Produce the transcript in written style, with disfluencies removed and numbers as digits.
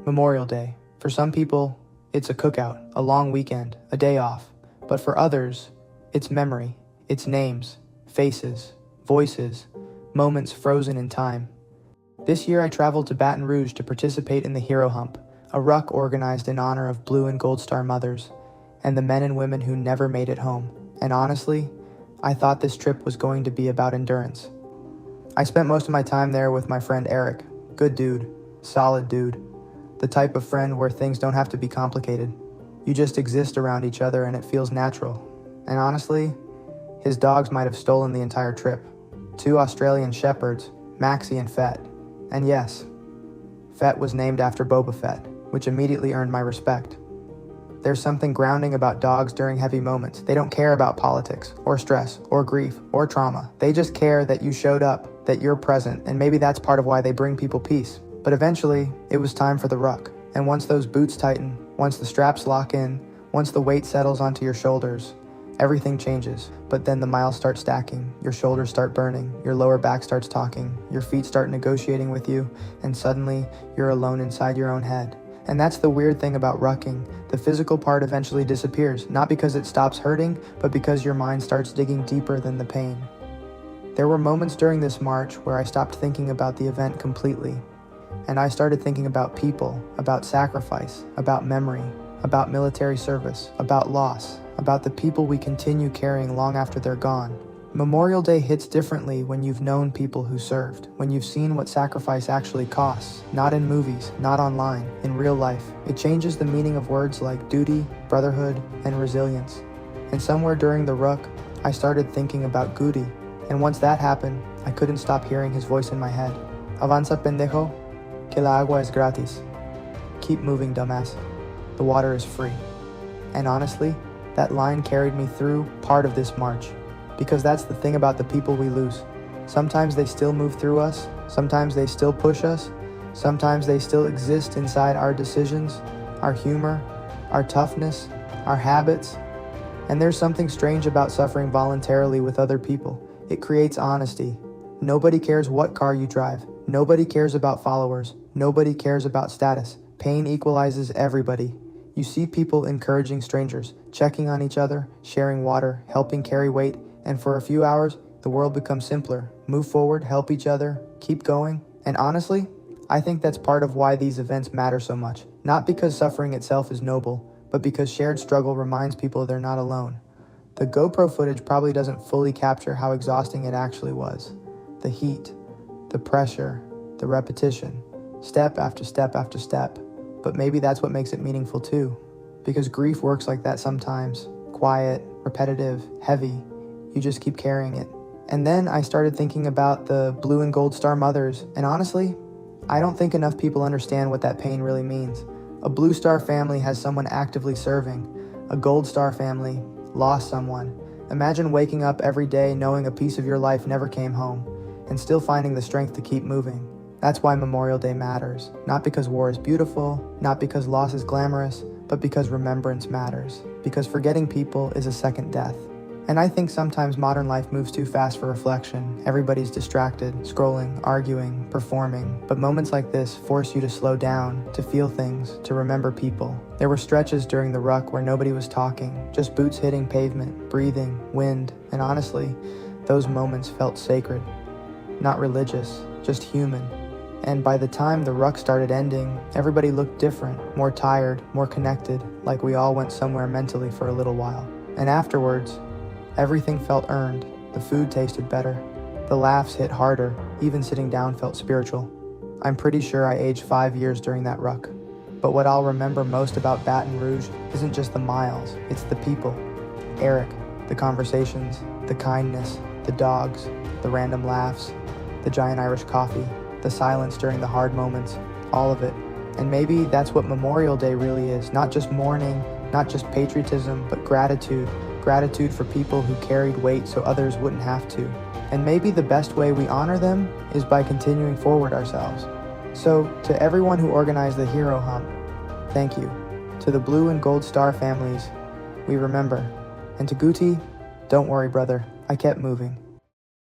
Memorial Day. For some people, it's a cookout, a long weekend, a day off. But for others, it's memory, it's names, faces, voices, moments frozen in time. This year I traveled to Baton Rouge to participate in the Hero Hump, a ruck organized in honor of Blue and Gold Star mothers, and the men and women who never made it home. And honestly, I thought this trip was going to be about endurance. I spent most of my time there with my friend Eric. Good dude, solid dude. The type of friend where things don't have to be complicated. You just exist around each other and it feels natural. And honestly, his dogs might have stolen the entire trip. 2 Australian shepherds, Maxie and Fett. And yes, Fett was named after Boba Fett, which immediately earned my respect. There's something grounding about dogs during heavy moments. They don't care about politics, or stress, or grief, or trauma. They just care that you showed up, that you're present, and maybe that's part of why they bring people peace. But eventually, it was time for the ruck. And once those boots tighten, once the straps lock in, once the weight settles onto your shoulders, everything changes. But then the miles start stacking, your shoulders start burning, your lower back starts talking, your feet start negotiating with you, and suddenly, you're alone inside your own head. And that's the weird thing about rucking. The physical part eventually disappears, not because it stops hurting, but because your mind starts digging deeper than the pain. There were moments during this march where I stopped thinking about the event completely, and I started thinking about people, about sacrifice, about memory, about military service, about loss, about the people we continue carrying long after they're gone. Memorial Day hits differently when you've known people who served, when you've seen what sacrifice actually costs, not in movies, not online, in real life. It changes the meaning of words like duty, brotherhood, and resilience. And somewhere during the ruck, I started thinking about Goody, and once that happened, I couldn't stop hearing his voice in my head. Avanza pendejo, que la agua es gratis. Keep moving, dumbass. The water is free. And honestly, that line carried me through part of this march. Because that's the thing about the people we lose. Sometimes they still move through us, sometimes they still push us, sometimes they still exist inside our decisions, our humor, our toughness, our habits. And there's something strange about suffering voluntarily with other people. It creates honesty. Nobody cares what car you drive. Nobody cares about followers. Nobody cares about status. Pain equalizes everybody. You see people encouraging strangers, checking on each other, sharing water, helping carry weight, and for a few hours, the world becomes simpler. Move forward, help each other, keep going. And honestly, I think that's part of why these events matter so much. Not because suffering itself is noble, but because shared struggle reminds people they're not alone. The GoPro footage probably doesn't fully capture how exhausting it actually was. The heat, the pressure, the repetition, step after step after step. But maybe that's what makes it meaningful too. Because grief works like that sometimes. Quiet, repetitive, heavy. You just keep carrying it. And then I started thinking about the Blue and Gold Star mothers, and honestly, I don't think enough people understand what that pain really means. A Blue Star family has someone actively serving. A Gold Star family lost someone. Imagine waking up every day knowing a piece of your life never came home, and still finding the strength to keep moving. That's why Memorial Day matters. Not because war is beautiful, not because loss is glamorous, but because remembrance matters. Because forgetting people is a second death. And I think sometimes modern life moves too fast for reflection. Everybody's distracted, scrolling, arguing, performing. But moments like this force you to slow down, to feel things, to remember people. There were stretches during the ruck where nobody was talking, just boots hitting pavement, breathing, wind, and honestly, those moments felt sacred. Not religious, just human. And by the time the ruck started ending, everybody looked different, more tired, more connected, like we all went somewhere mentally for a little while. And afterwards, everything felt earned. The food tasted better. The laughs hit harder. Even sitting down felt spiritual. I'm pretty sure I aged 5 years during that ruck. But what I'll remember most about Baton Rouge isn't just the miles, it's the people. Eric, the conversations, the kindness, the dogs, the random laughs, the giant Irish coffee, the silence during the hard moments, all of it. And maybe that's what Memorial Day really is. Not just mourning, not just patriotism, but gratitude. Gratitude for people who carried weight so others wouldn't have to. And maybe the best way we honor them is by continuing forward ourselves. So, to everyone who organized the Hero Hump, thank you. To the Blue and Gold Star families, we remember. And to Guti, don't worry, brother, I kept moving.